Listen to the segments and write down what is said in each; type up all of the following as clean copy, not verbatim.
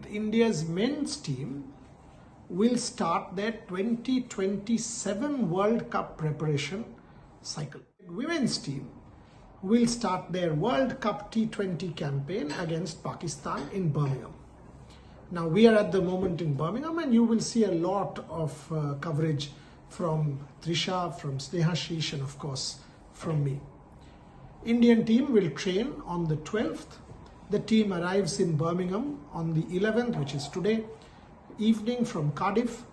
India's men's team will start their 2027 World Cup preparation cycle. Women's team will start their World Cup T20 campaign against Pakistan in Birmingham. Now we are at the moment in Birmingham, and you will see a lot of coverage from Trisha, from Snehashish, and of course from me. Indian team will train on the 12th. The team arrives in Birmingham on the 11th, which is today evening from Cardiff.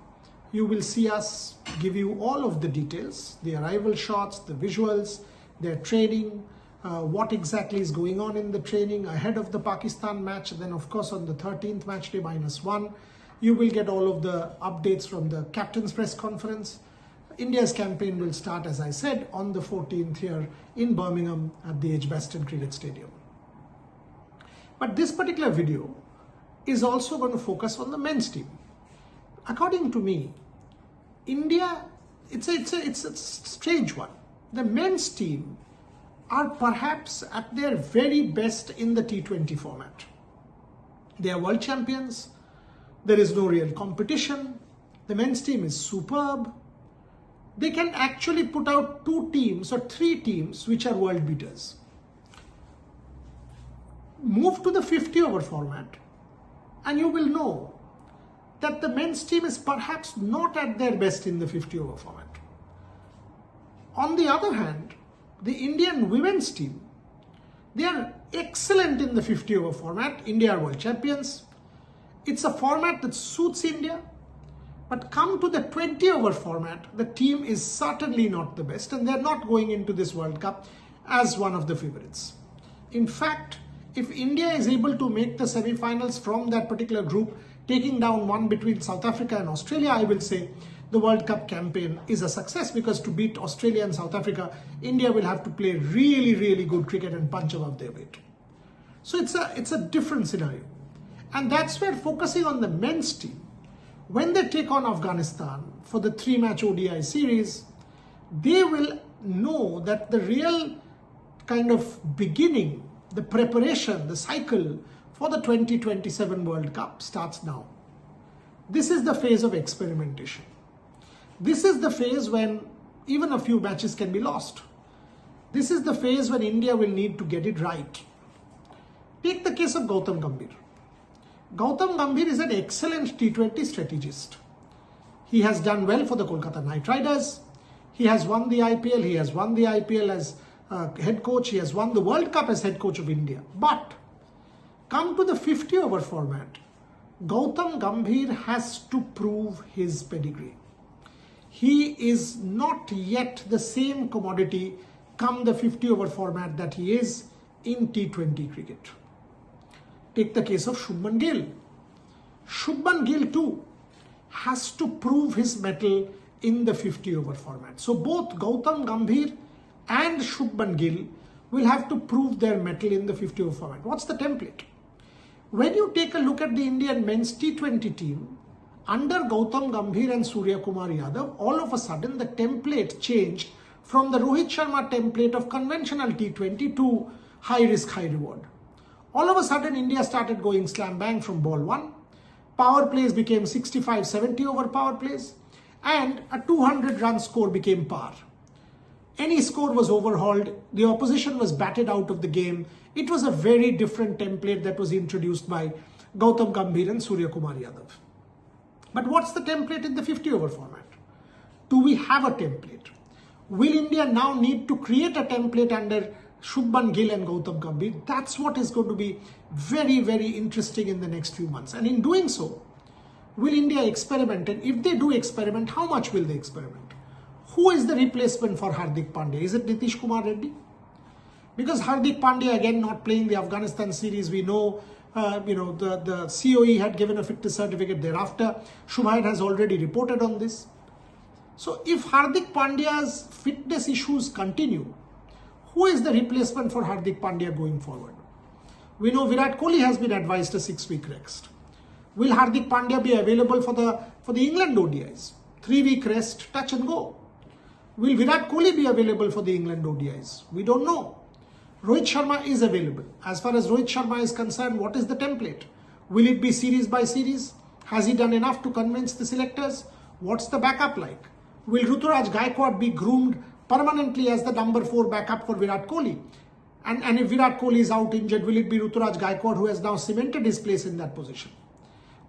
You will see us give you all of the details, the arrival shots, the visuals, their training, what exactly is going on in the training ahead of the Pakistan match. Then of course on the 13th match day -1, you will get all of the updates from the captain's press conference. India's campaign will start, as I said, on the 14th here in Birmingham at the Edgbaston Cricket Stadium. But this particular video is also going to focus on the men's team. According to me, India, it's a strange one. The men's team are perhaps at their very best in the T20 format. They are world champions. There is no real competition. The men's team is superb. They can actually put out 2 teams or 3 teams which are world beaters. Move to the 50-over format and you will know that the men's team is perhaps not at their best in the 50-over format. On the other hand, the Indian women's team, they are excellent in the 50-over format. India are world champions. It's a format that suits India. But come to the 20-over format, the team is certainly not the best, and they're not going into this World Cup as one of the favorites. In fact, if India is able to make the semi-finals from that particular group, taking down one between South Africa and Australia, I will say the World Cup campaign is a success, because to beat Australia and South Africa, India will have to play really, really good cricket and punch above their weight. So it's a different scenario. And that's where focusing on the men's team, when they take on Afghanistan for the 3-match ODI series, they will know that the real kind of beginning, the preparation, the cycle for the 2027 World Cup starts now. This is the phase of experimentation. This is the phase when even a few matches can be lost. This is the phase when India will need to get it right. Take the case of Gautam Gambhir. Gautam Gambhir is an excellent T20 strategist. He has done well for the Kolkata Knight Riders. He has won the IPL. He has won the IPL as head coach. He has won the World Cup as head coach of India. But come to the 50-over format, Gautam Gambhir has to prove his pedigree. He is not yet the same commodity come the 50-over format that he is in T20 cricket. Take the case of Shubman Gill. Shubman Gill too has to prove his mettle in the 50-over format. So both Gautam Gambhir and Shubman Gill will have to prove their mettle in the 50-over format. What's the template? When you take a look at the Indian men's T20 team, under Gautam Gambhir and Surya Kumar Yadav, all of a sudden the template changed from the Rohit Sharma template of conventional T20 to high risk, high reward. All of a sudden, India started going slam bang from ball 1. Power plays became 65-70 over power plays, and a 200-run score became par. Any score was overhauled. The opposition was batted out of the game. It was a very different template that was introduced by Gautam Gambhir and Surya Kumar Yadav. But what's the template in the 50-over format? Do we have a template? Will India now need to create a template under Shubman Gill and Gautam Gambhir? That's what is going to be very, very interesting in the next few months. And in doing so, will India experiment? And if they do experiment, how much will they experiment? Who is the replacement for Hardik Pandya? Is it Nitish Kumar Reddy? Because Hardik Pandya again not playing the Afghanistan series, we know, the COE had given a fitness certificate thereafter. Shubman has already reported on this. So if Hardik Pandya's fitness issues continue, who is the replacement for Hardik Pandya going forward? We know Virat Kohli has been advised a 6-week rest. Will Hardik Pandya be available for the England ODIs? 3-week rest, touch and go. Will Virat Kohli be available for the England ODIs? We don't know. Rohit Sharma is available. As far as Rohit Sharma is concerned, what is the template? Will it be series by series? Has he done enough to convince the selectors? What's the backup like? Will Ruturaj Gaikwad be groomed permanently as the number 4 backup for Virat Kohli? And if Virat Kohli is out injured, will it be Ruturaj Gaikwad who has now cemented his place in that position?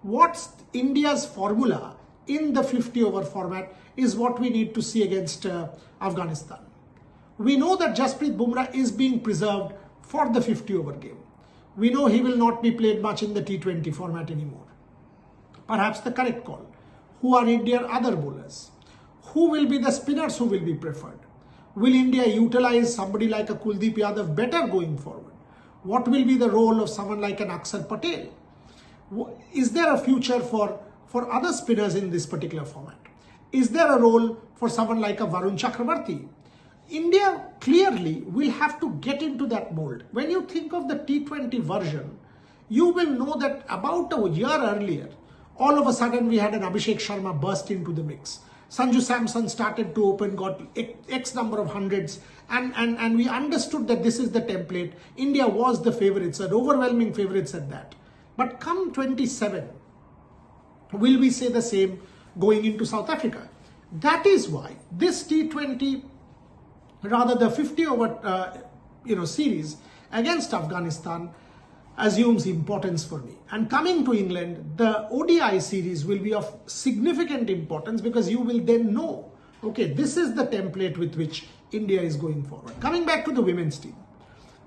What's India's formula in the 50-over format is what we need to see against Afghanistan. We know that Jasprit Bumrah is being preserved for the 50-over game. We know he will not be played much in the T20 format anymore. Perhaps the correct call. Who are India's other bowlers? Who will be the spinners who will be preferred? Will India utilize somebody like a Kuldeep Yadav better going forward? What will be the role of someone like an Akshar Patel? Is there a future for other spinners in this particular format? Is there a role for someone like a Varun Chakravarti? India clearly will have to get into that mold. When you think of the T20 version, you will know that about a year earlier, all of a sudden we had an Abhishek Sharma burst into the mix. Sanju Samson started to open, got X number of hundreds, and we understood that this is the template. India was the favourites, an overwhelming favourites at that. But come 27, will we say the same going into South Africa? That is why this T20, rather the 50-over series against Afghanistan assumes importance for me. And coming to England, the ODI series will be of significant importance because you will then know, okay, this is the template with which India is going forward. Coming back to the women's team.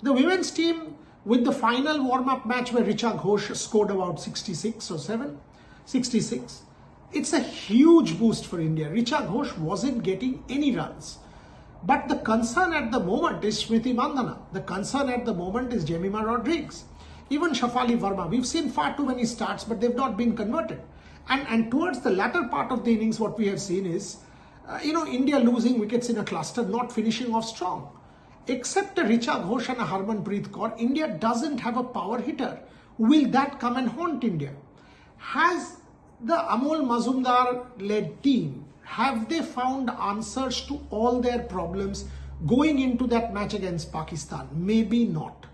The women's team, with the final warm-up match where Richa Ghosh scored about 66, it's a huge boost for India. Richa Ghosh wasn't getting any runs. But the concern at the moment is Smriti Mandhana. The concern at the moment is Jemima Rodriguez. Even Shafali Verma. We've seen far too many starts, but they've not been converted. And towards the latter part of the innings, what we have seen is, India losing wickets in a cluster, not finishing off strong. Except a Richa Ghosh and a Harmanpreet Kaur, India doesn't have a power hitter. Will that come and haunt India? Has the Amol Majumdar-led team, have they found answers to all their problems going into that match against Pakistan? Maybe not.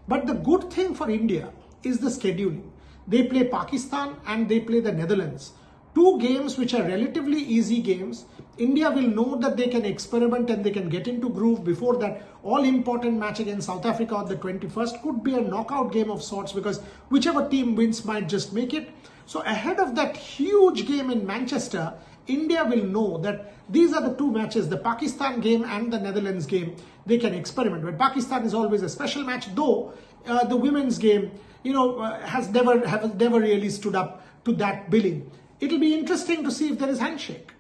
But the good thing for India is the scheduling. They play Pakistan and they play the Netherlands. Two games which are relatively easy games. India will know that they can experiment and they can get into groove before that all-important match against South Africa on the 21st could be a knockout game of sorts because whichever team wins might just make it. So ahead of that huge game in Manchester, India will know that these are the two matches, the Pakistan game and the Netherlands game, they can experiment. But Pakistan is always a special match, though the women's game, has never really stood up to that billing. It'll be interesting to see if there is handshake.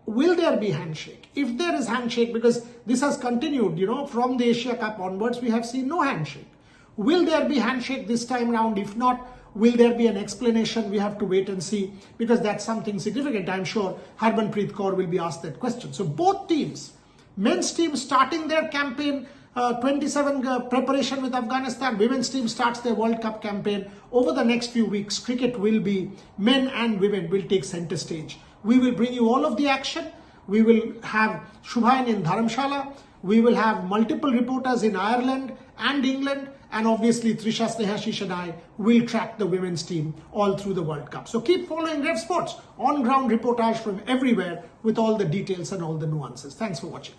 Will there be handshake? If there is handshake, because this has continued, from the Asia Cup onwards, we have seen no handshake. Will there be handshake this time round? If not, will there be an explanation? We have to wait and see because that's something significant. I'm sure Harmanpreet Kaur will be asked that question. So both teams, men's team starting their campaign, 27 preparation with Afghanistan, women's team starts their World Cup campaign. Over the next few weeks, cricket will be, men and women will take center stage. We will bring you all of the action. We will have Shubman in Dharamshala. We will have multiple reporters in Ireland and England. And obviously, Trisha Snehashish and I will track the women's team all through the World Cup. So keep following Revsportz, on-ground reportage from everywhere with all the details and all the nuances. Thanks for watching.